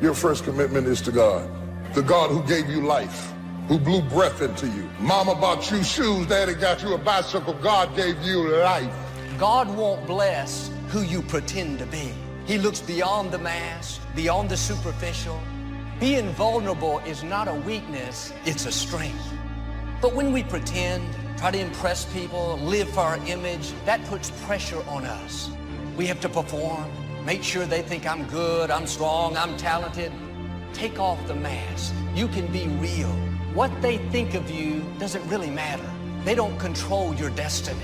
your first commitment is to God. The God who gave you life, who blew breath into you. Mama bought you shoes, daddy got you a bicycle. God gave you life. God won't bless who you pretend to be. He looks beyond the mask, beyond the superficial. Being vulnerable is not a weakness, it's a strength. But when we pretend, try to impress people, live for our image, that puts pressure on us. We have to perform, make sure they think I'm good, I'm strong, I'm talented. Take off the mask. You can be real. What they think of you doesn't really matter. They don't control your destiny.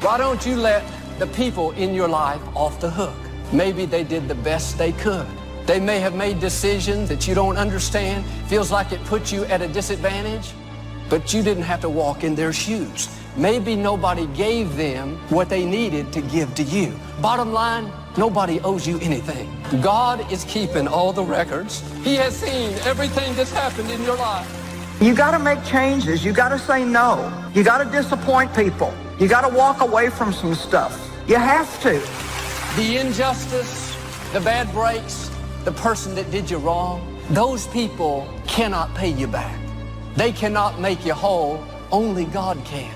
Why don't you let the people in your life off the hook? Maybe they did the best they could. They may have made decisions that you don't understand, feels like it puts you at a disadvantage, but you didn't have to walk in their shoes. Maybe nobody gave them what they needed to give to you. Bottom line, nobody owes you anything. God is keeping all the records. He has seen everything that's happened in your life. You got to make changes. You got to say no. You got to disappoint people. You got to walk away from some stuff. You have to. The injustice, the bad breaks, the person that did you wrong, those people cannot pay you back. They cannot make you whole. Only God can.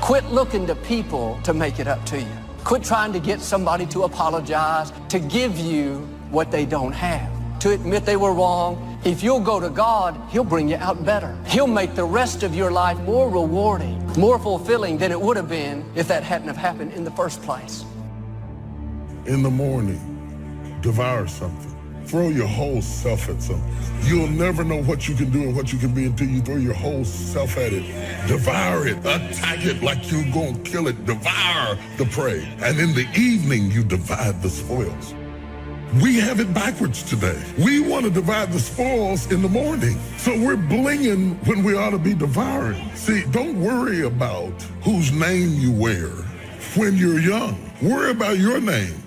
Quit looking to people to make it up to you. Quit trying to get somebody to apologize, to give you what they don't have, to admit they were wrong. If you'll go to God, He'll bring you out better. He'll make the rest of your life more rewarding, more fulfilling than it would have been if that hadn't have happened in the first place. In the morning, devour something. Throw your whole self at something. You'll never know what you can do and what you can be until you throw your whole self at it. Devour it. Attack it like you're going to kill it. Devour the prey. And in the evening, you divide the spoils. We have it backwards today. We want to divide the spoils in the morning. So we're blinging when we ought to be devouring. See, don't worry about whose name you wear when you're young. Worry about your name.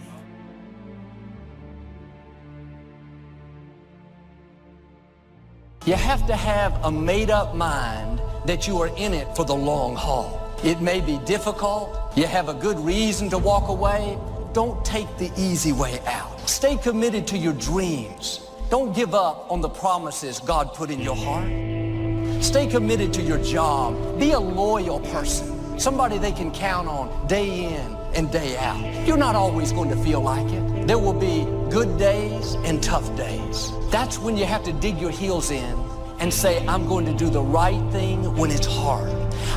You have to have a made-up mind that you are in it for the long haul. It may be difficult. You have a good reason to walk away. Don't take the easy way out. Stay committed to your dreams. Don't give up on the promises God put in your heart. Stay committed to your job. Be a loyal person, somebody they can count on day in and day out. You're not always going to feel like it. There will be good days and tough days. That's when you have to dig your heels in and say, I'm going to do the right thing when it's hard.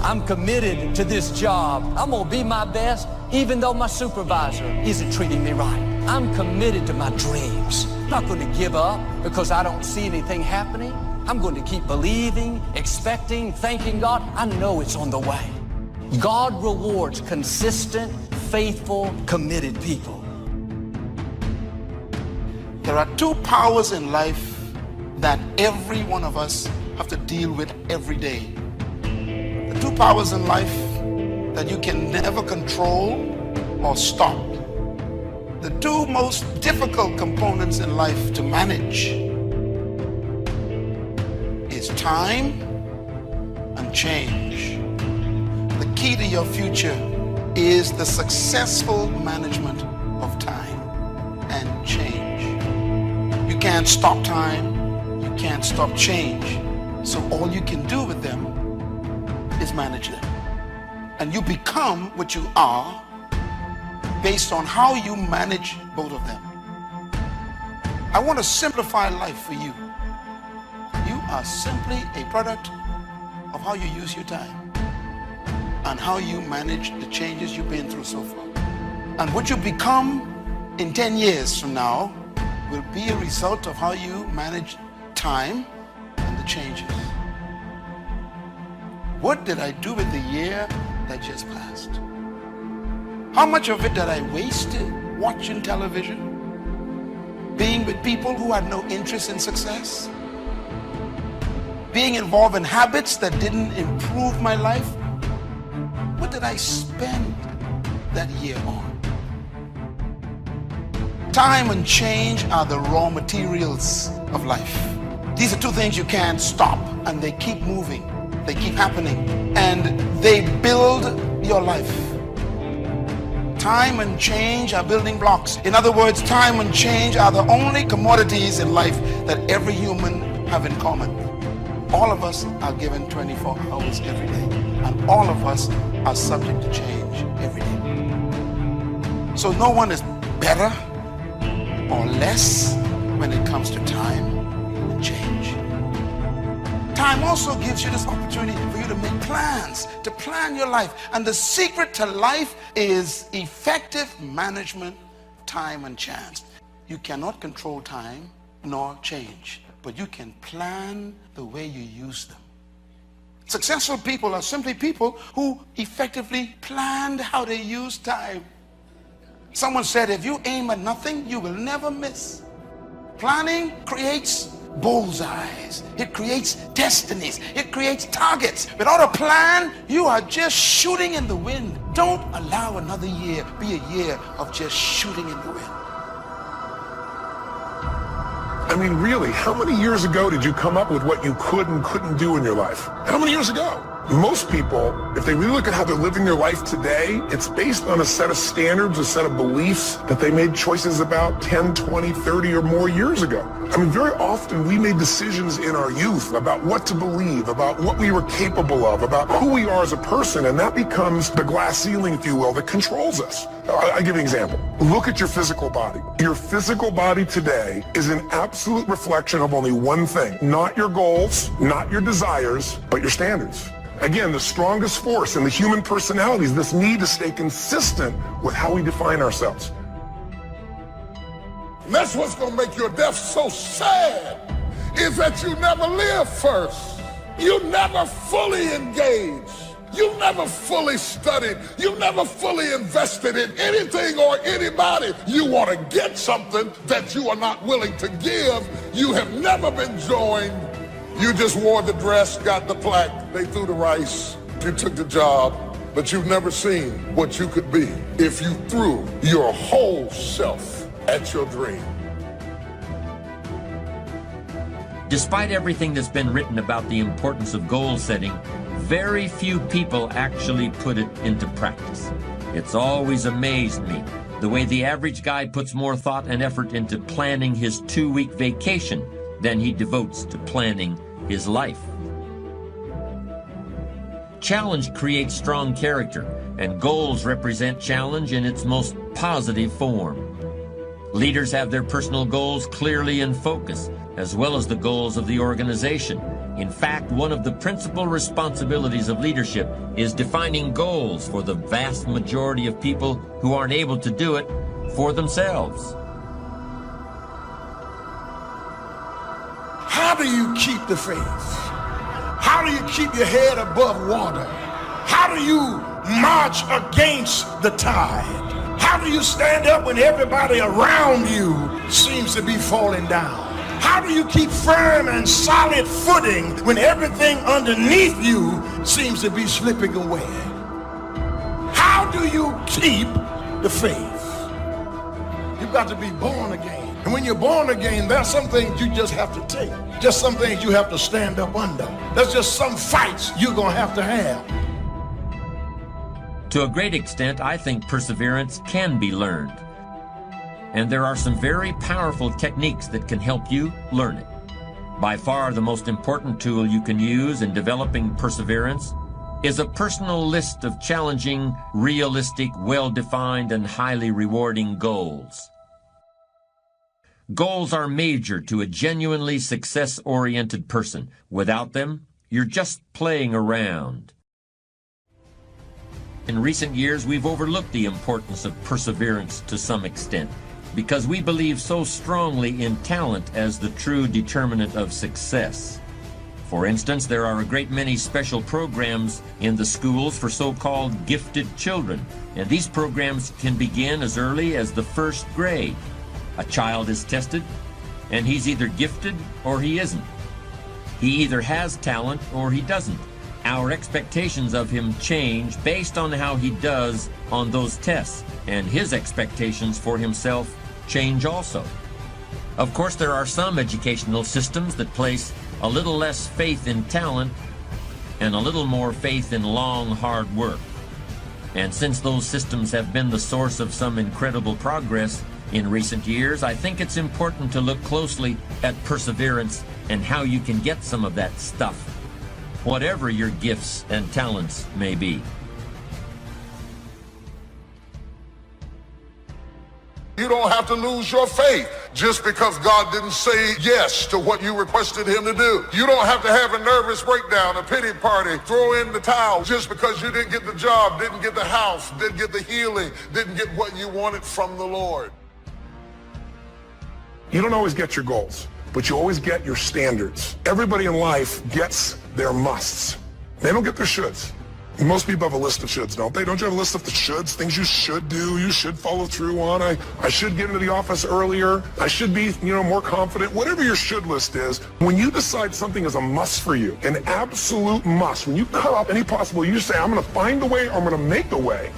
I'm committed to this job. I'm going to be my best even though my supervisor isn't treating me right. I'm committed to my dreams. I'm not going to give up because I don't see anything happening. I'm going to keep believing, expecting, thanking God. I know it's on the way. God rewards consistent, faithful, committed people. There are two powers in life that every one of us have to deal with every day. The two powers in life that you can never control or stop. The two most difficult components in life to manage is time and change. The key to your future is the successful management of time and change. You can't stop time, you can't stop change. So all you can do with them is manage them. And you become what you are based on how you manage both of them. I want to simplify life for you. You are simply a product of how you use your time and how you manage the changes you've been through so far. And what you become in 10 years from now will be a result of how you manage time and the changes. What did I do with the year that just passed? How much of it did I waste watching television? Being with people who had no interest in success? Being involved in habits that didn't improve my life? What did I spend that year on? Time and change are the raw materials of life. These are two things you can't stop, and they keep moving, they keep happening, and they build your life. Time and change are building blocks. In other words, time and change are the only commodities in life that every human have in common. All of us are given 24 hours every day, and all of us are subject to change every day. So no one is better or less when it comes to time and change. Time also gives you this opportunity for you to make plans, to plan your life. And the secret to life is effective management, time and chance. You cannot control time nor change, but you can plan the way you use them. Successful people are simply people who effectively planned how they use time. Someone said, if you aim at nothing, you will never miss. Planning creates bullseyes. It creates destinies. It creates targets. Without a plan, you are just shooting in the wind. Don't allow another year be a year of just shooting in the wind. I mean, really, how many years ago did you come up with what you could and couldn't do in your life? How many years ago? Most people, if they really look at how they're living their life today, it's based on a set of standards, a set of beliefs that they made choices about 10, 20, 30 or more years ago. I mean, very often we made decisions in our youth about what to believe, about what we were capable of, about who we are as a person, and that becomes the glass ceiling, if you will, that controls us. I'll give you an example. Look at your physical body. Your physical body today is an absolute reflection of only one thing, not your goals, not your desires, but your standards. Again, the strongest force in the human personality is this need to stay consistent with how we define ourselves. And that's what's going to make your death so sad, is that you never live first. You never fully engaged. You never fully studied. You never fully invested in anything or anybody. You want to get something that you are not willing to give. You have never been joined. You just wore the dress, got the plaque, they threw the rice, you took the job, but you've never seen what you could be if you threw your whole self at your dream. Despite everything that's been written about the importance of goal setting, very few people actually put it into practice. It's always amazed me the way the average guy puts more thought and effort into planning his 2-week vacation than he devotes to planning his life. Challenge creates strong character, and goals represent challenge in its most positive form. Leaders have their personal goals clearly in focus, as well as the goals of the organization. In fact, one of the principal responsibilities of leadership is defining goals for the vast majority of people who aren't able to do it for themselves. How do you keep the faith? How do you keep your head above water? How do you march against the tide? How do you stand up when everybody around you seems to be falling down? How do you keep firm and solid footing when everything underneath you seems to be slipping away? How do you keep the faith? You've got to be born again. And when you're born again, there's some things you just have to take. Just some things you have to stand up under. There's just some fights you're going to have. To a great extent, I think perseverance can be learned. And there are some very powerful techniques that can help you learn it. By far the most important tool you can use in developing perseverance is a personal list of challenging, realistic, well-defined, and highly rewarding goals. Goals are major to a genuinely success-oriented person. Without them, you're just playing around. In recent years, we've overlooked the importance of perseverance to some extent because we believe so strongly in talent as the true determinant of success. For instance, there are a great many special programs in the schools for so-called gifted children, and these programs can begin as early as the 1st grade. A child is tested, and he's either gifted or he isn't. He either has talent or he doesn't. Our expectations of him change based on how he does on those tests, and his expectations for himself change also. Of course, there are some educational systems that place a little less faith in talent and a little more faith in long, hard work. And since those systems have been the source of some incredible progress in recent years, I think it's important to look closely at perseverance and how you can get some of that stuff, whatever your gifts and talents may be. You don't have to lose your faith just because God didn't say yes to what you requested him to do. You don't have to have a nervous breakdown, a pity party, throw in the towel just because you didn't get the job, didn't get the house, didn't get the healing, didn't get what you wanted from the Lord. You don't always get your goals, but you always get your standards. Everybody in life gets their musts. They don't get their shoulds. Most people have a list of shoulds, don't they? Don't you have a list of the shoulds, things you should do, you should follow through on? I should get into the office earlier. I should be, more confident. Whatever your should list is, when you decide something is a must for you, an absolute must, when you cut off any possible, you say, I'm going to find a way or I'm going to make the way.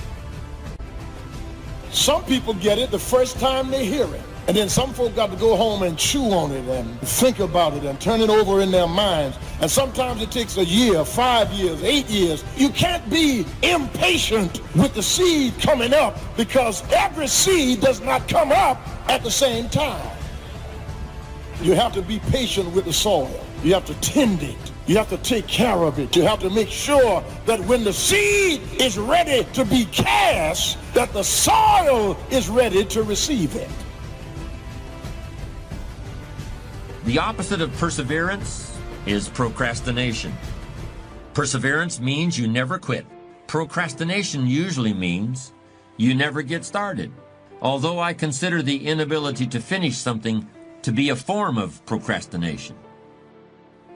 Some people get it the first time they hear it. And then some folk got to go home and chew on it and think about it and turn it over in their minds. And sometimes it takes a year, 5 years, 8 years. You can't be impatient with the seed coming up because every seed does not come up at the same time. You have to be patient with the soil. You have to tend it. You have to take care of it. You have to make sure that when the seed is ready to be cast, that the soil is ready to receive it. The opposite of perseverance is procrastination. Perseverance means you never quit. Procrastination usually means you never get started. Although I consider the inability to finish something to be a form of procrastination.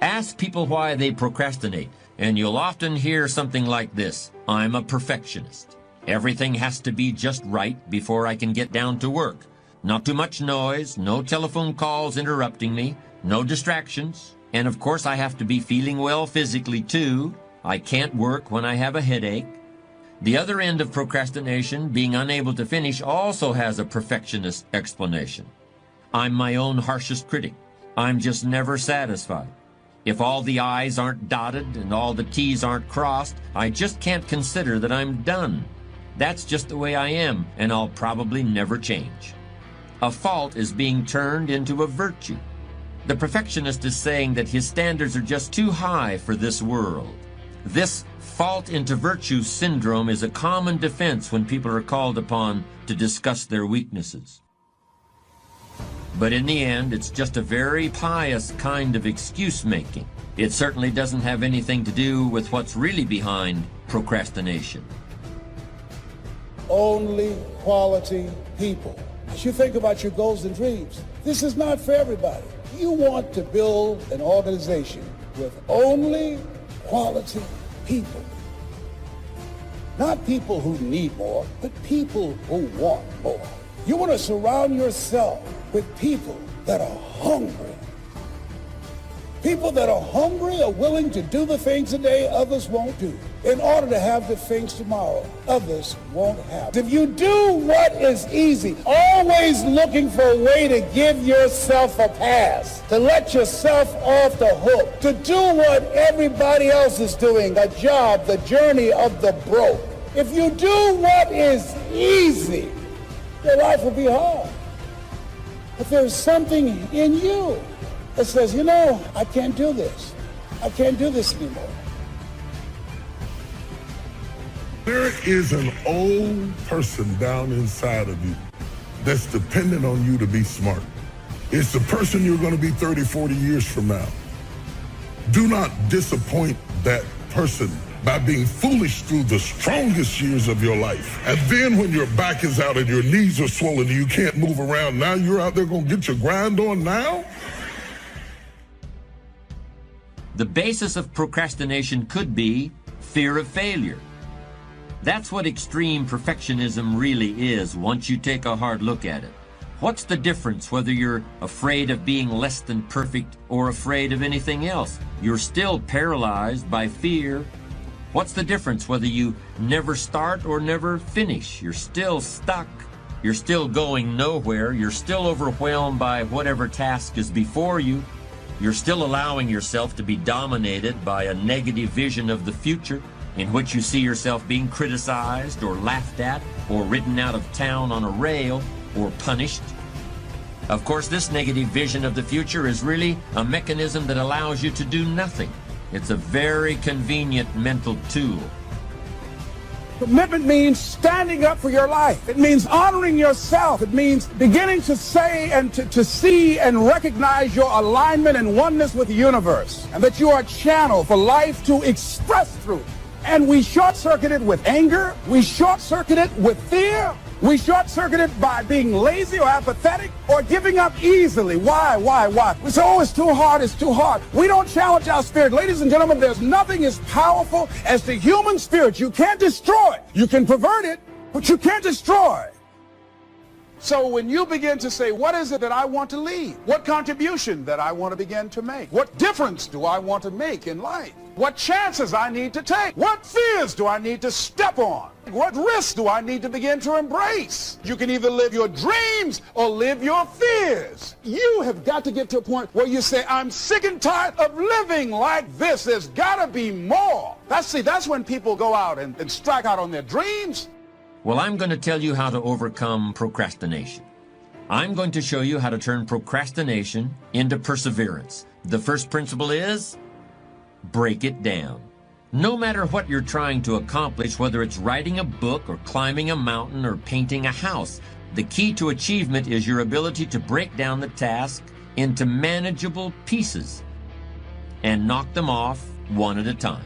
Ask people why they procrastinate, and you'll often hear something like this: I'm a perfectionist. Everything has to be just right before I can get down to work. Not too much noise, no telephone calls interrupting me, no distractions. And of course I have to be feeling well physically too. I can't work when I have a headache. The other end of procrastination, being unable to finish, also has a perfectionist explanation. I'm my own harshest critic. I'm just never satisfied. If all the I's aren't dotted and all the T's aren't crossed, I just can't consider that I'm done. That's just the way I am, and I'll probably never change. A fault is being turned into a virtue. The perfectionist is saying that his standards are just too high for this world. This fault into virtue syndrome is a common defense when people are called upon to discuss their weaknesses. But in the end, it's just a very pious kind of excuse-making. It certainly doesn't have anything to do with what's really behind procrastination. Only quality people. As you think about your goals and dreams, this is not for everybody. You want to build an organization with only quality people. Not people who need more, but people who want more. You want to surround yourself with people that are hungry. People that are hungry are willing to do the things today others won't do in order to have the things tomorrow others won't have. If you do what is easy, always looking for a way to give yourself a pass, to let yourself off the hook, to do what everybody else is doing, a job, the journey of the broke. If you do what is easy, your life will be hard. But there's something in you that says, I can't do this. I can't do this anymore. There is an old person down inside of you that's dependent on you to be smart. It's the person you're going to be 30, 40 years from now. Do not disappoint that person by being foolish through the strongest years of your life. And then when your back is out and your knees are swollen and you can't move around, now you're out there going to get your grind on now? The basis of procrastination could be fear of failure. That's what extreme perfectionism really is once you take a hard look at it. What's the difference whether you're afraid of being less than perfect or afraid of anything else? You're still paralyzed by fear. What's the difference whether you never start or never finish? You're still stuck. You're still going nowhere. You're still overwhelmed by whatever task is before you. You're still allowing yourself to be dominated by a negative vision of the future in which you see yourself being criticized or laughed at or ridden out of town on a rail or punished. Of course, this negative vision of the future is really a mechanism that allows you to do nothing. It's a very convenient mental tool. Commitment means standing up for your life. It means honoring yourself. It means beginning to say and to see and recognize your alignment and oneness with the universe, and that you are a channel for life to express through. And we short-circuit it with anger. We short-circuit it with fear. We short-circuit it by being lazy or apathetic or giving up easily. Why? We say, oh, it's too hard, it's too hard. We don't challenge our spirit. Ladies and gentlemen, there's nothing as powerful as the human spirit. You can't destroy it. You can pervert it, but you can't destroy it. So when you begin to say, what is it that I want to leave? What contribution that I want to begin to make? What difference do I want to make in life? What chances I need to take? What fears do I need to step on? What risks do I need to begin to embrace? You can either live your dreams or live your fears. You have got to get to a point where you say, I'm sick and tired of living like this. There's got to be more. That's when people go out and strike out on their dreams. Well, I'm going to tell you how to overcome procrastination. I'm going to show you how to turn procrastination into perseverance. The first principle is break it down. No matter what you're trying to accomplish, whether it's writing a book or climbing a mountain or painting a house, the key to achievement is your ability to break down the task into manageable pieces and knock them off one at a time.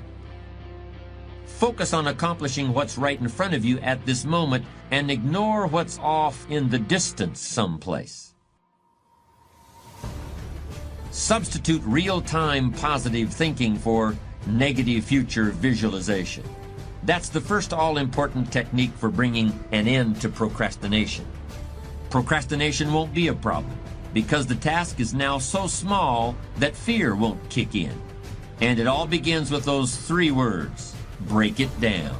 Focus on accomplishing what's right in front of you at this moment and ignore what's off in the distance someplace. Substitute real-time positive thinking for negative future visualization. That's the first all-important technique for bringing an end to procrastination. Procrastination won't be a problem because the task is now so small that fear won't kick in. And it all begins with those 3 words. Break it down.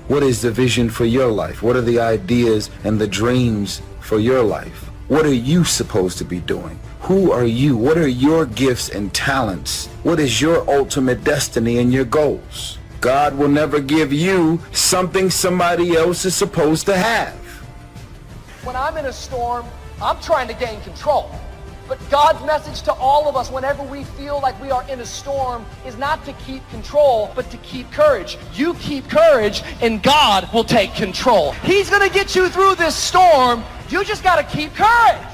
What is the vision for your life? What are the ideas and the dreams for your life? What are you supposed to be doing? Who are you? What are your gifts and talents? What is your ultimate destiny and your goals? God will never give you something somebody else is supposed to have. When I'm in a storm, I'm trying to gain control. But God's message to all of us whenever we feel like we are in a storm is not to keep control, but to keep courage. You keep courage and God will take control. He's going to get you through this storm. You just got to keep courage.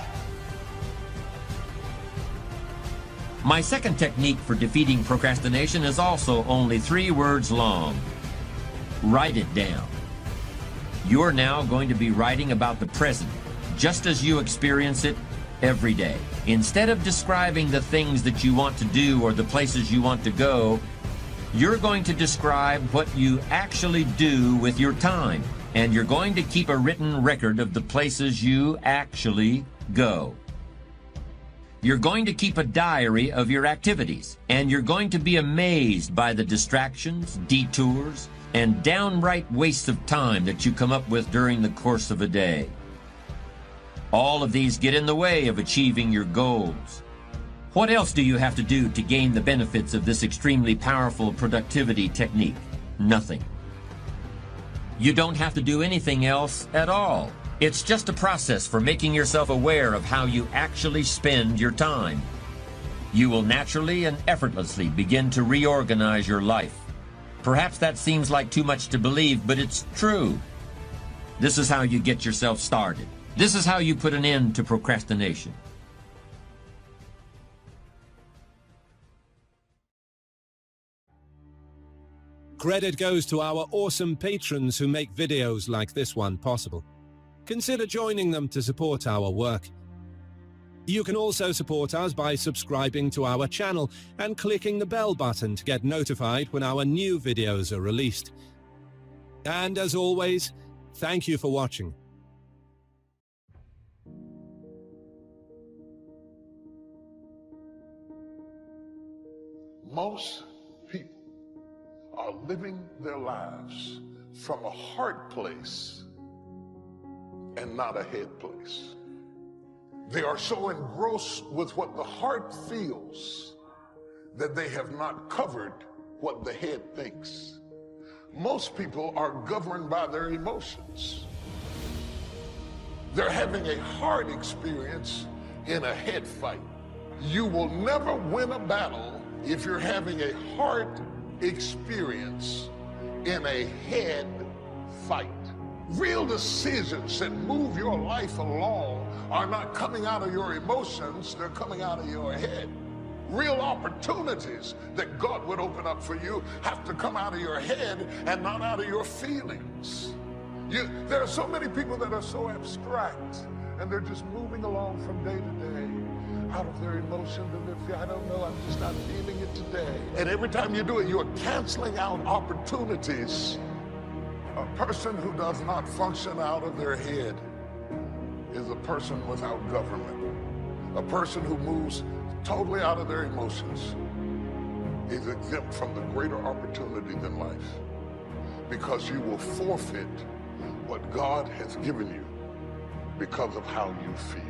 My second technique for defeating procrastination is also only 3 words long. Write it down. You're now going to be writing about the present, just as you experience it every day. Instead of describing the things that you want to do or the places you want to go, you're going to describe what you actually do with your time. And you're going to keep a written record of the places you actually go. You're going to keep a diary of your activities, and you're going to be amazed by the distractions, detours, and downright wastes of time that you come up with during the course of a day. All of these get in the way of achieving your goals. What else do you have to do to gain the benefits of this extremely powerful productivity technique? Nothing. You don't have to do anything else at all. It's just a process for making yourself aware of how you actually spend your time. You will naturally and effortlessly begin to reorganize your life. Perhaps that seems like too much to believe, but it's true. This is how you get yourself started. This is how you put an end to procrastination. Credit goes to our awesome patrons who make videos like this one possible. Consider joining them to support our work. You can also support us by subscribing to our channel and clicking the bell button to get notified when our new videos are released. And as always, thank you for watching. Most people are living their lives from a heart place and not a head place. They are so engrossed with what the heart feels that they have not covered what the head thinks. Most people are governed by their emotions. They're having a heart experience in a head fight. You will never win a battle if you're having a heart experience in a head fight. Real decisions that move your life along are not coming out of your emotions, they're coming out of your head. Real opportunities that God would open up for you have to come out of your head and not out of your feelings. There are so many people that are so abstract, and they're just moving along from day to day out of their emotion to their fear. I don't know, I'm just not feeling it today. And every time you do it, you're canceling out opportunities. A person who does not function out of their head is a person without government. A person who moves totally out of their emotions is exempt from the greater opportunity than life, because you will forfeit what God has given you because of how you feel.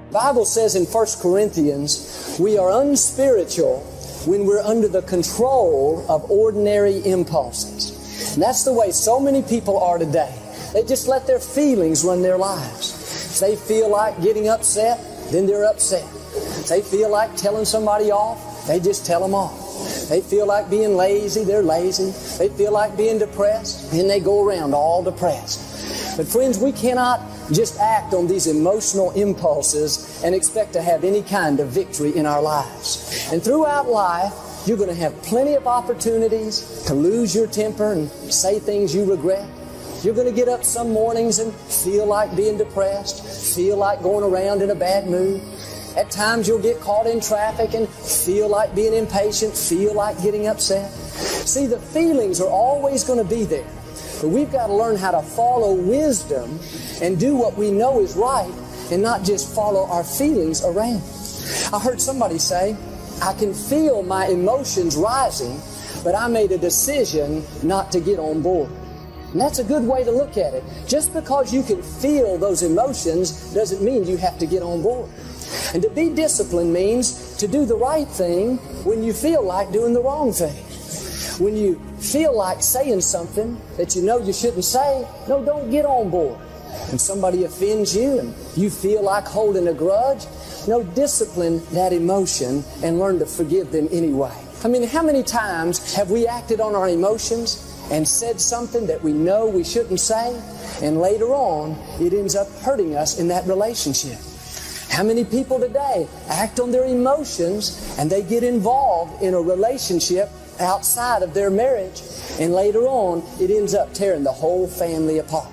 The Bible says in 1 Corinthians, we are unspiritual when we're under the control of ordinary impulses. And that's the way so many people are today. They just let their feelings run their lives. If they feel like getting upset, then they're upset. If they feel like telling somebody off, they just tell them off. They feel like being lazy, they're lazy. They feel like being depressed, then they go around all depressed. But friends, we cannot just act on these emotional impulses and expect to have any kind of victory in our lives. And throughout life, you're going to have plenty of opportunities to lose your temper and say things you regret. You're going to get up some mornings and feel like being depressed, feel like going around in a bad mood. At times you'll get caught in traffic and feel like being impatient, feel like getting upset. See, the feelings are always going to be there. But we've got to learn how to follow wisdom and do what we know is right and not just follow our feelings around. I heard somebody say, I can feel my emotions rising, but I made a decision not to get on board. And that's a good way to look at it. Just because you can feel those emotions doesn't mean you have to get on board. And to be disciplined means to do the right thing when you feel like doing the wrong thing. When you feel like saying something that you know you shouldn't say, no, don't get on board. When somebody offends you and you feel like holding a grudge, no, discipline that emotion and learn to forgive them anyway. I mean, how many times have we acted on our emotions and said something that we know we shouldn't say, and later on it ends up hurting us in that relationship? How many people today act on their emotions and they get involved in a relationship outside of their marriage, and later on it ends up tearing the whole family apart?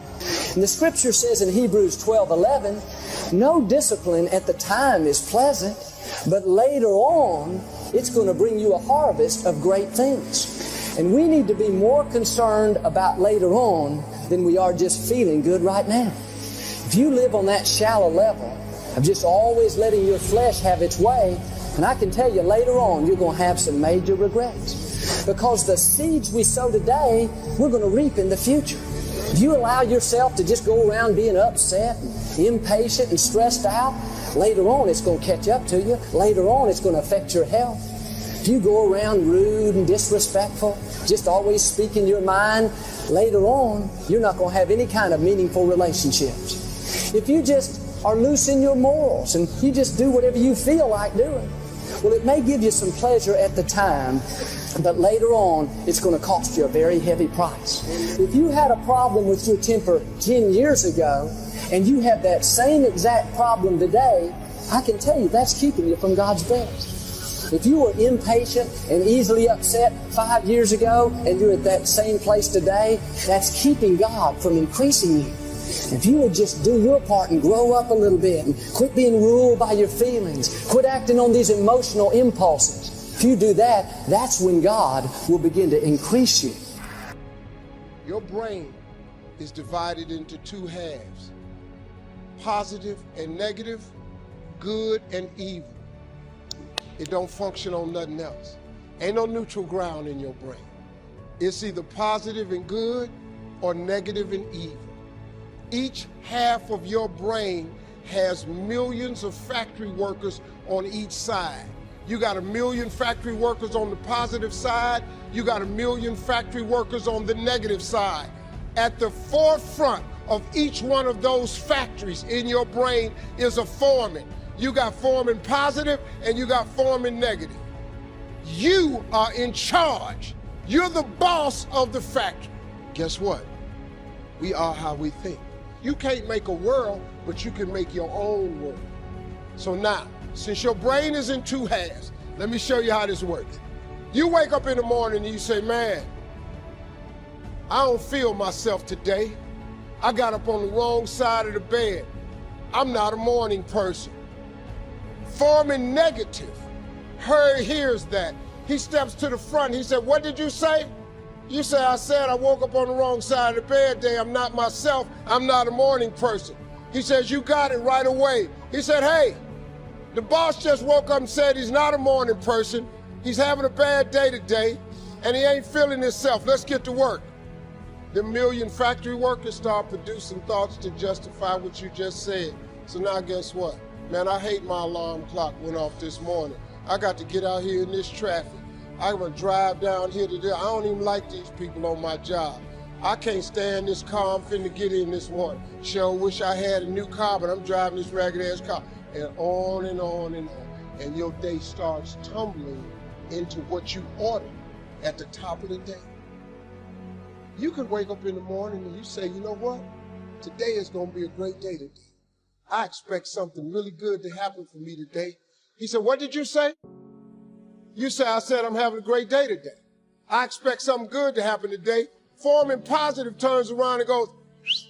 And the scripture says in Hebrews 12:11, no discipline at the time is pleasant, but later on it's going to bring you a harvest of great things. And we need to be more concerned about later on than we are just feeling good right now. If you live on that shallow level of just always letting your flesh have its way, and I can tell you later on you're going to have some major regrets. Because the seeds we sow today, we're going to reap in the future. If you allow yourself to just go around being upset and impatient and stressed out, later on it's going to catch up to you. Later on it's going to affect your health. If you go around rude and disrespectful, just always speaking your mind, later on you're not going to have any kind of meaningful relationships. If you just are loose in your morals and you just do whatever you feel like doing, well, it may give you some pleasure at the time, but later on it's going to cost you a very heavy price. If you had a problem with your temper 10 years ago and you have that same exact problem today, I can tell you that's keeping you from God's best. If you were impatient and easily upset 5 years ago and you're at that same place today, that's keeping God from increasing you. If you would just do your part and grow up a little bit and quit being ruled by your feelings, quit acting on these emotional impulses, if you do that, that's when God will begin to increase you. Your brain is divided into two halves, positive and negative, good and evil. It don't function on nothing else. Ain't no neutral ground in your brain. It's either positive and good or negative and evil. Each half of your brain has millions of factory workers on each side. You got 1 million factory workers on the positive side. You got 1 million factory workers on the negative side. At the forefront of each one of those factories in your brain is a foreman. You got foreman positive and you got foreman negative. You are in charge. You're the boss of the factory. Guess what? We are how we think. You can't make a world, but you can make your own world. So now, since your brain is in 2 halves, let me show you how this works. You wake up in the morning and you say, man, I don't feel myself today. I got up on the wrong side of the bed. I'm not a morning person. Foreman negative hears that. He steps to the front. He said, what did you say? You say, I said I woke up on the wrong side of the bed today. I'm not myself. I'm not a morning person. He says, you got it right away. He said, hey, the boss just woke up and said he's not a morning person. He's having a bad day today, and he ain't feeling himself. Let's get to work. The 1 million factory workers start producing thoughts to justify what you just said. So now guess what? Man, I hate my alarm clock went off this morning. I got to get out here in this traffic. I'm gonna drive down here today. I don't even like these people on my job. I can't stand this car I'm finna get in this morning. Sure wish I had a new car, but I'm driving this ragged ass car. And on and on and on. And your day starts tumbling into what you ordered at the top of the day. You could wake up in the morning and you say, you know what? Today is gonna be a great day today. I expect something really good to happen for me today. He said, what did you say? You say, I said I'm having a great day today. I expect something good to happen today. Foreman positive turns around and goes,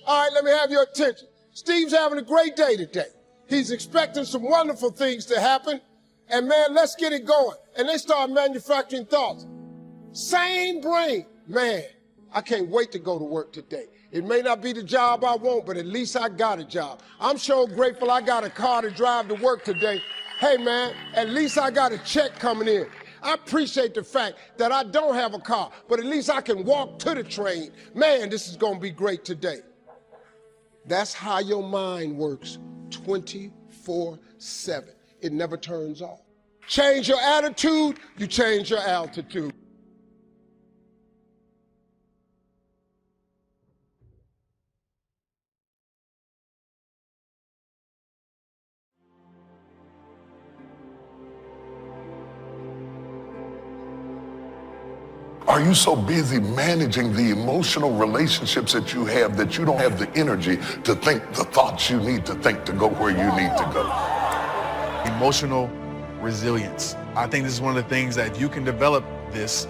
all right, let me have your attention. Steve's having a great day today. He's expecting some wonderful things to happen. And man, let's get it going. And they start manufacturing thoughts. Same brain. Man, I can't wait to go to work today. It may not be the job I want, but at least I got a job. I'm sure grateful I got a car to drive to work today. Hey man, at least I got a check coming in. I appreciate the fact that I don't have a car, but at least I can walk to the train. Man, this is gonna be great today. That's how your mind works 24/7. It never turns off. Change your attitude, you change your altitude. Are you so busy managing the emotional relationships that you have that you don't have the energy to think the thoughts you need to think to go where you need to go? Emotional resilience. I think this is one of the things that if you can develop this,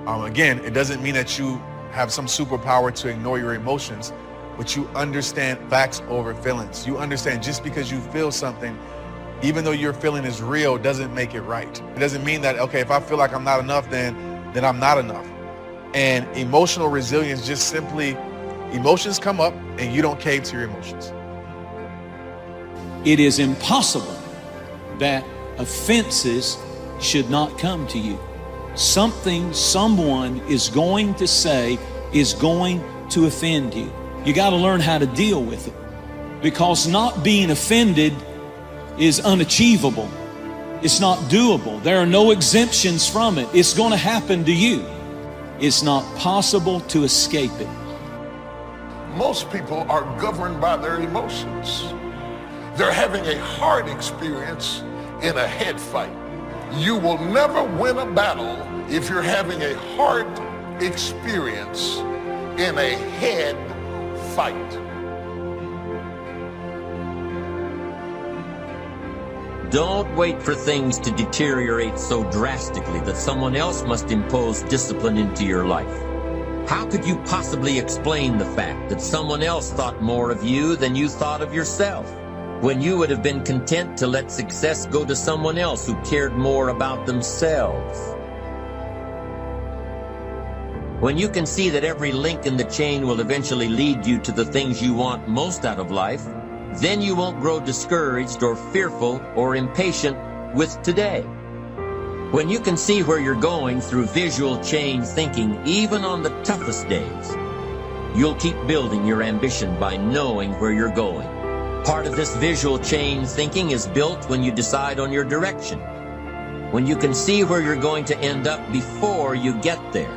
again, it doesn't mean that you have some superpower to ignore your emotions, but you understand facts over feelings. You understand just because you feel something, even though your feeling is real, doesn't make it right. It doesn't mean that, okay, if I feel like I'm not enough, then I'm not enough. And emotional resilience, just simply, emotions come up and you don't cave to your emotions. It is impossible that offenses should not come to you. Something someone is going to say is going to offend you. You got to learn how to deal with it, because not being offended is unachievable. It's not doable. There are no exemptions from it. It's going to happen to you. It's not possible to escape it. Most people are governed by their emotions. They're having a heart experience in a head fight. You will never win a battle if you're having a heart experience in a head fight. Don't wait for things to deteriorate so drastically that someone else must impose discipline into your life. How could you possibly explain the fact that someone else thought more of you than you thought of yourself, when you would have been content to let success go to someone else who cared more about themselves? When you can see that every link in the chain will eventually lead you to the things you want most out of life, then you won't grow discouraged or fearful or impatient with today. When you can see where you're going through visual chain thinking, even on the toughest days, you'll keep building your ambition by knowing where you're going. Part of this visual chain thinking is built when you decide on your direction. when you can see where you're going to end up before you get there.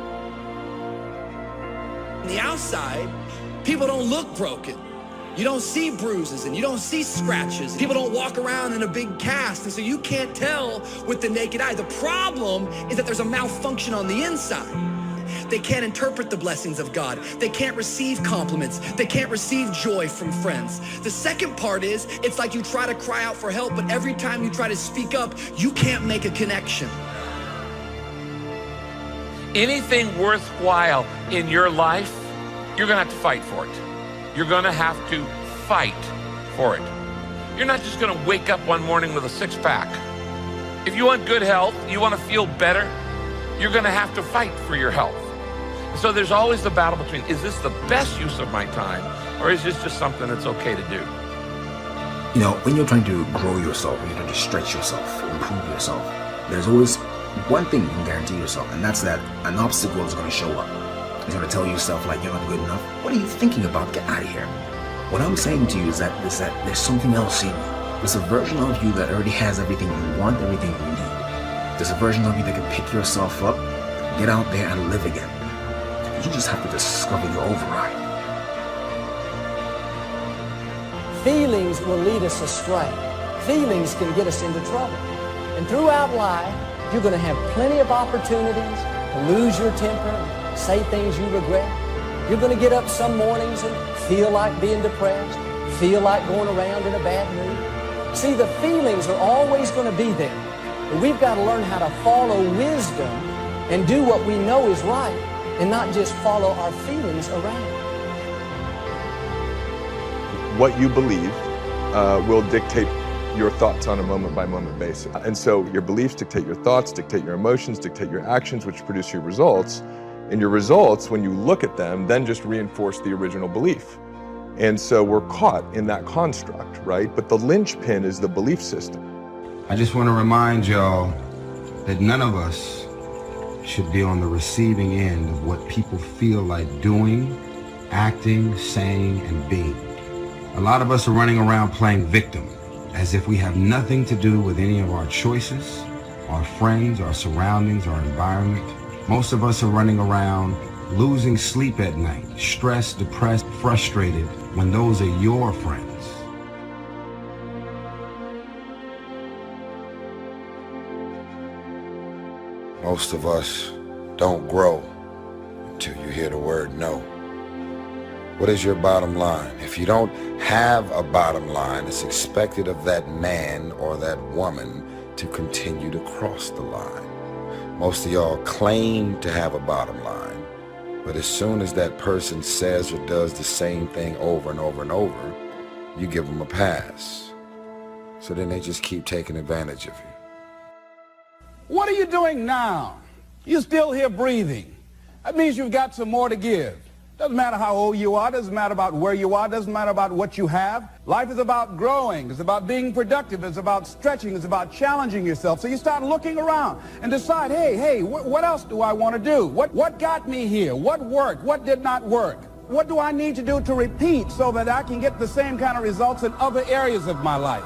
On the outside, people don't look broken. You don't see bruises and you don't see scratches. People don't walk around in a big cast, and so you can't tell with the naked eye. The problem is that there's a malfunction on the inside. They can't interpret the blessings of God. They can't receive compliments. They can't receive joy from friends. The second part is, it's like you try to cry out for help, but every time you try to speak up, you can't make a connection. Anything worthwhile in your life, you're going to have to fight for it. You're going to have to fight for it. You're not just going to wake up one morning with a six-pack. If you want good health, you want to feel better, you're going to have to fight for your health. So there's always the battle between, is this the best use of my time, or is this just something that's okay to do? You know, when you're trying to grow yourself, when you're trying to stretch yourself, improve yourself, there's always one thing you can guarantee yourself, and that's that an obstacle is going to show up. It's going to tell yourself, like, you're not good enough. What are you thinking about? Get out of here. What I'm saying to you is that there's something else in you. There's a version of you that already has everything you want, everything you need. There's a version of you that can pick yourself up, get out there and live again. You just have to discover your override. Feelings will lead us astray. Feelings can get us into trouble. And throughout life, you're going to have plenty of opportunities to lose your temper, say things you regret. You're going to get up some mornings and feel like being depressed, feel like going around in a bad mood. See, the feelings are always going to be there. But we've got to learn how to follow wisdom and do what we know is right, and not just follow our feelings around. What you believe will dictate your thoughts on a moment-by-moment basis. And so your beliefs dictate your thoughts, dictate your emotions, dictate your actions, which produce your results. And your results, when you look at them, then just reinforce the original belief. And so we're caught in that construct, right? But the linchpin is the belief system. I just want to remind y'all that none of us should be on the receiving end of what people feel like doing, acting, saying, and being. A lot of us are running around playing victim, as if we have nothing to do with any of our choices, our friends, our surroundings, our environment. Most of us are running around losing sleep at night, stressed, depressed, frustrated, when those are your friends. Most of us don't grow until you hear the word no. What is your bottom line? If you don't have a bottom line, it's expected of that man or that woman to continue to cross the line. Most of y'all claim to have a bottom line, but as soon as that person says or does the same thing over and over and over, you give them a pass. So then they just keep taking advantage of you. What are you doing now? You're still here breathing. That means you've got some more to give. Doesn't matter how old you are, doesn't matter about where you are, doesn't matter about what you have. Life is about growing, it's about being productive, it's about stretching, it's about challenging yourself. So you start looking around and decide, hey, what else do I want to do? What got me here? What worked? What did not work? What do I need to do to repeat so that I can get the same kind of results in other areas of my life?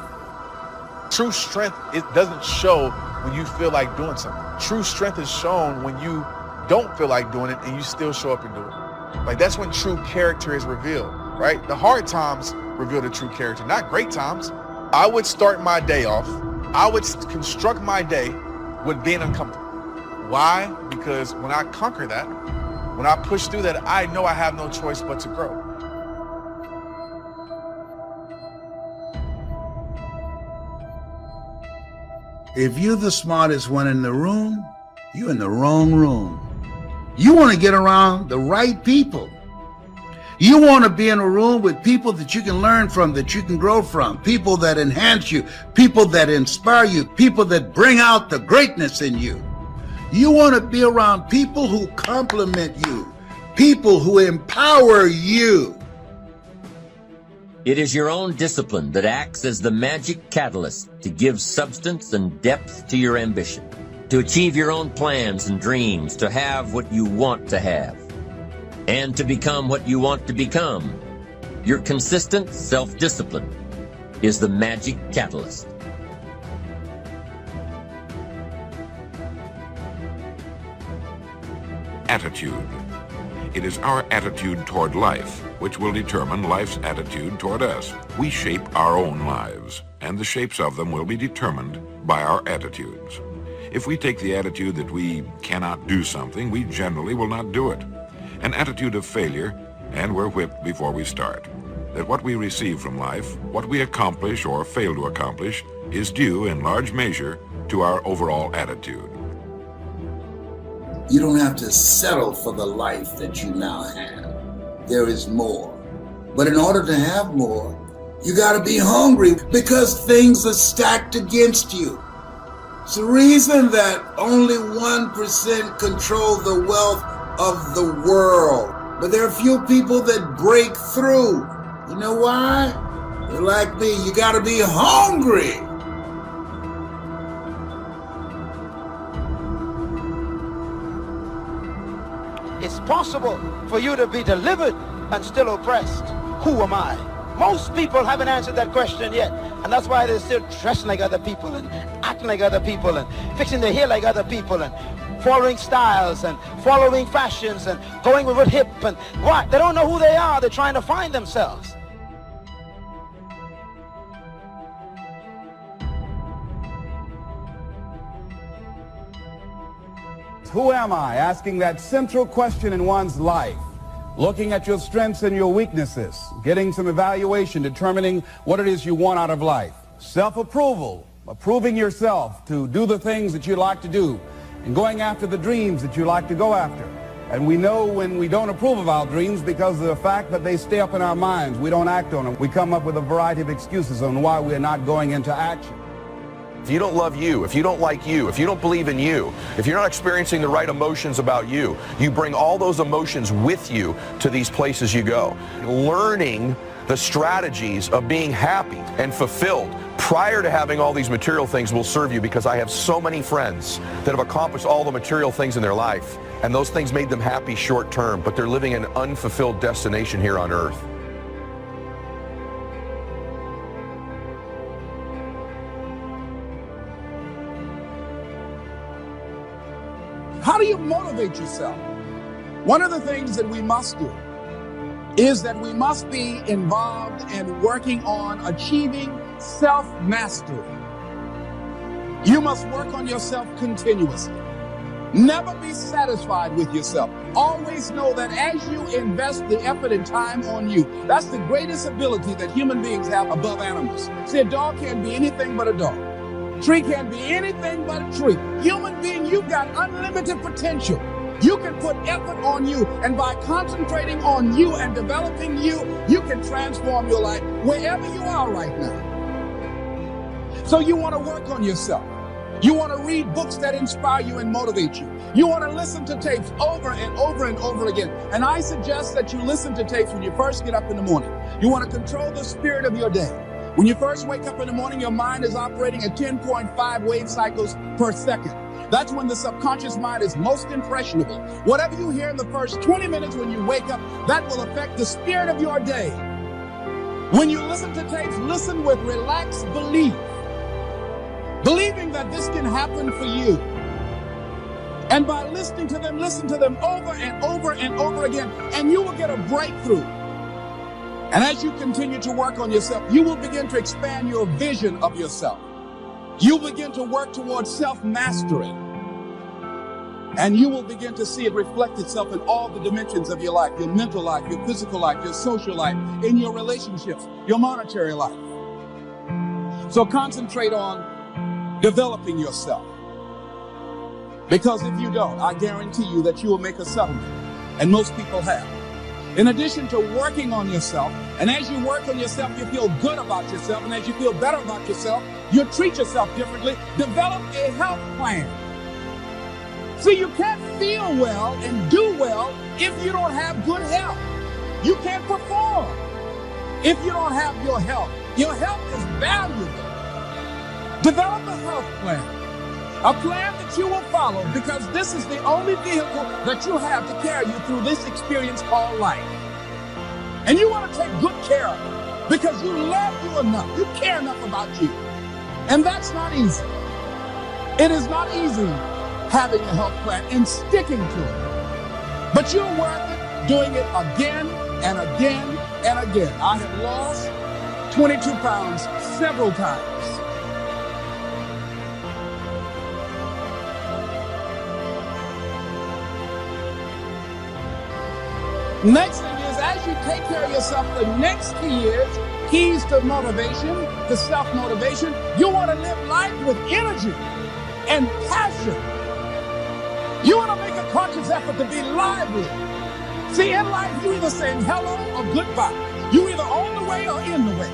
True strength, it doesn't show when you feel like doing something. True strength is shown when you don't feel like doing it and you still show up and do it. Like, that's when true character is revealed, right? The hard times reveal the true character, not great times. I would start my day off, I would construct my day with being uncomfortable. Why? Because when I conquer that, when I push through that, I know I have no choice but to grow. If you're the smartest one in the room, you're in the wrong room. You want to get around the right people. You want to be in a room with people that you can learn from, that you can grow from, people that enhance you, people that inspire you, people that bring out the greatness in you. You want to be around people who compliment you, people who empower you. It is your own discipline that acts as the magic catalyst to give substance and depth to your ambition, to achieve your own plans and dreams, to have what you want to have, and to become what you want to become. Your consistent self-discipline is the magic catalyst. attitude. It is our attitude toward life which will determine life's attitude toward us. We shape our own lives, and the shapes of them will be determined by our attitudes. If we take the attitude that we cannot do something, we generally will not do it. An attitude of failure, and we're whipped before we start. That what we receive from life, what we accomplish or fail to accomplish, is due in large measure to our overall attitude. You don't have to settle for the life that you now have. There is more. But in order to have more, you got to be hungry because things are stacked against you. It's the reason that only 1% control the wealth of the world. But there are few people that break through. You know why? They're like me. You got to be hungry. It's possible for you to be delivered and still oppressed. Who am I? Most people haven't answered that question yet. And that's why they're still dressing like other people and acting like other people and fixing their hair like other people and following styles and following fashions and going with it hip and what? They don't know who they are. They're trying to find themselves. Who am I? Asking that central question in one's life. Looking at your strengths and your weaknesses. Getting some evaluation, determining what it is you want out of life. Self-approval, approving yourself to do the things that you like to do and going after the dreams that you like to go after. And we know when we don't approve of our dreams because of the fact that they stay up in our minds. We don't act on them. We come up with a variety of excuses on why we're not going into action. If you don't love you, if you don't like you, if you don't believe in you, if you're not experiencing the right emotions about you, you bring all those emotions with you to these places you go. Learning the strategies of being happy and fulfilled prior to having all these material things will serve you, because I have so many friends that have accomplished all the material things in their life, and those things made them happy short term, but they're living an unfulfilled destination here on earth. How do you motivate yourself? One of the things that we must do is that we must be involved in working on achieving self-mastery. You must work on yourself continuously. Never be satisfied with yourself. Always know that as you invest the effort and time on you, that's the greatest ability that human beings have above animals. See, a dog can't be anything but a dog. Tree can't be anything but a tree. Human being, you've got unlimited potential. You can put effort on you, and by concentrating on you and developing you, you can transform your life wherever you are right now. So you want to work on yourself. You want to read books that inspire you and motivate you. You want to listen to tapes over and over and over again. And I suggest that you listen to tapes when you first get up in the morning. You want to control the spirit of your day. When you first wake up in the morning, your mind is operating at 10.5 wave cycles per second. That's when the subconscious mind is most impressionable. Whatever you hear in the first 20 minutes when you wake up, that will affect the spirit of your day. When you listen to tapes, listen with relaxed belief. Believing that this can happen for you. And by listening to them, listen to them over and over and over again, and you will get a breakthrough. And as you continue to work on yourself, you will begin to expand your vision of yourself. You begin to work towards self-mastery. And you will begin to see it reflect itself in all the dimensions of your life, your mental life, your physical life, your social life, in your relationships, your monetary life. So concentrate on developing yourself. Because if you don't, I guarantee you that you will make a settlement. And most people have. In addition to working on yourself, and as you work on yourself, you feel good about yourself, and as you feel better about yourself, you treat yourself differently. Develop a health plan. See, you can't feel well and do well if you don't have good health. You can't perform if you don't have your health. Your health is valuable. Develop a health plan. A plan that you will follow, because this is the only vehicle that you have to carry you through this experience called life. And you want to take good care of it because you love you enough. You care enough about you. And that's not easy. It is not easy having a health plan and sticking to it. But you're worth it doing it again and again and again. I have lost 22 pounds several times. Next thing is, as you take care of yourself, the next key is keys to motivation, to self-motivation. You want to live life with energy and passion. You want to make a conscious effort to be lively. See, in life, you either saying hello or goodbye. You either on the way or in the way.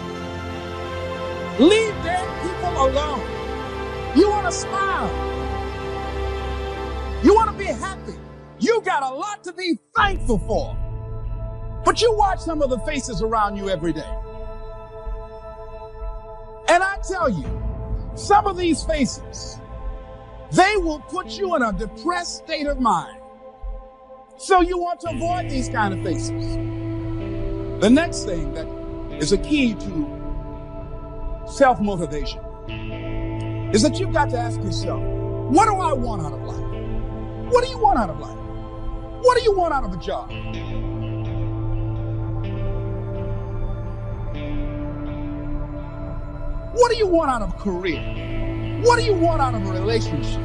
Leave dead people alone. You want to smile. You want to be happy. You got a lot to be thankful for. But you watch some of the faces around you every day. And I tell you, some of these faces, they will put you in a depressed state of mind. So you want to avoid these kind of faces. The next thing that is a key to self-motivation is that you've got to ask yourself, what do I want out of life? What do you want out of life? What do you want out of a job? What do you want out of a career? What do you want out of a relationship?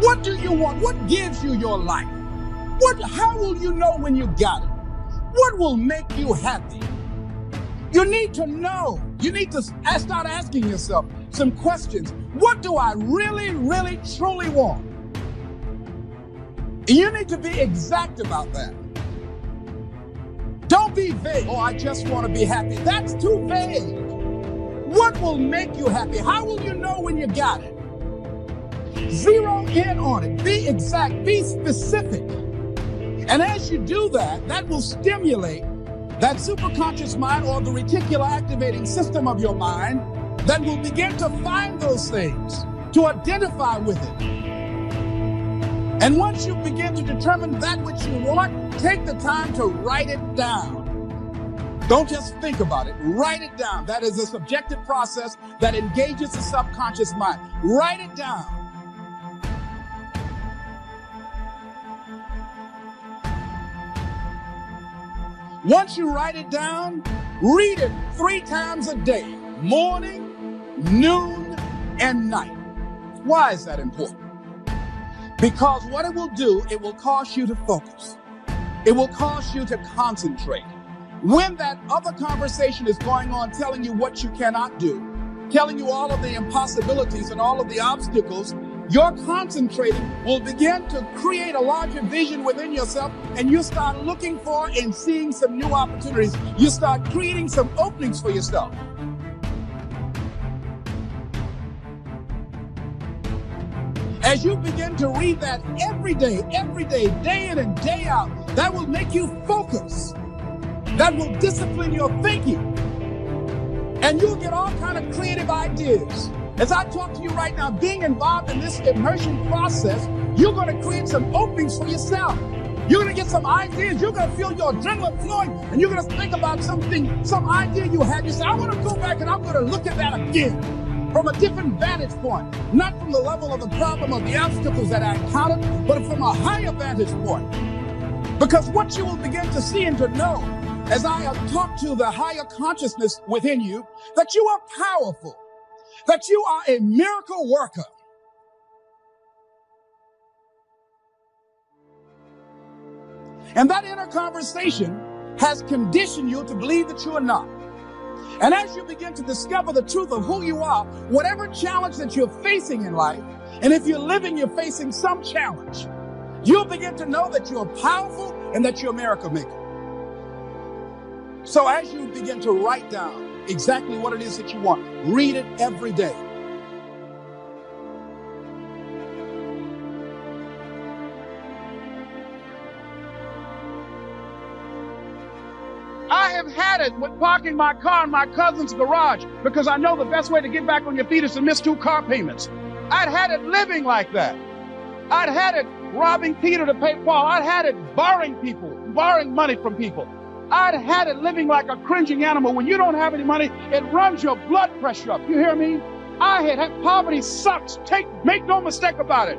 What do you want? What gives you your life? How will you know when you got it? What will make you happy? You need to know. You need to start asking yourself some questions. What do I really, really, truly want? And you need to be exact about that. Don't be vague. Oh, I just want to be happy. That's too vague. What will make you happy? How will you know when you got it? Zero in on it. Be exact. Be specific. And as you do that, that will stimulate that superconscious mind or the reticular activating system of your mind that will begin to find those things, to identify with it. And once you begin to determine that which you want, take the time to write it down. Don't just think about it. Write it down. That is a subjective process that engages the subconscious mind. Write it down. Once you write it down, read it 3 times a day, morning, noon, and night. Why is that important? Because what it will do, it will cause you to focus. It will cause you to concentrate. When that other conversation is going on telling you what you cannot do, telling you all of the impossibilities and all of the obstacles, your concentrating will begin to create a larger vision within yourself, and you start looking for and seeing some new opportunities. You start creating some openings for yourself. As you begin to read that every day, day in and day out, that will make you focus. That will discipline your thinking. And you'll get all kind of creative ideas. As I talk to you right now, being involved in this immersion process, you're going to create some openings for yourself. You're going to get some ideas. You're going to feel your adrenaline flowing, and you're going to think about something, some idea you had. You say, I want to go back and I'm going to look at that again from a different vantage point, not from the level of the problem or the obstacles that I encountered, but from a higher vantage point. Because what you will begin to see and to know, as I have talked to the higher consciousness within you, that you are powerful, that you are a miracle worker. And that inner conversation has conditioned you to believe that you are not. And as you begin to discover the truth of who you are, whatever challenge that you're facing in life, and if you're living, you're facing some challenge, you'll begin to know that you're powerful and that you're a miracle maker. So as you begin to write down exactly what it is that you want, read it every day. I have had it with parking my car in my cousin's garage because I know the best way to get back on your feet is to miss 2 car payments. I'd had it living like that. I'd had it robbing Peter to pay Paul. I'd had it borrowing money from people. I'd had it living like a cringing animal. When you don't have any money, it runs your blood pressure up. You hear me? I had poverty sucks. Make no mistake about it.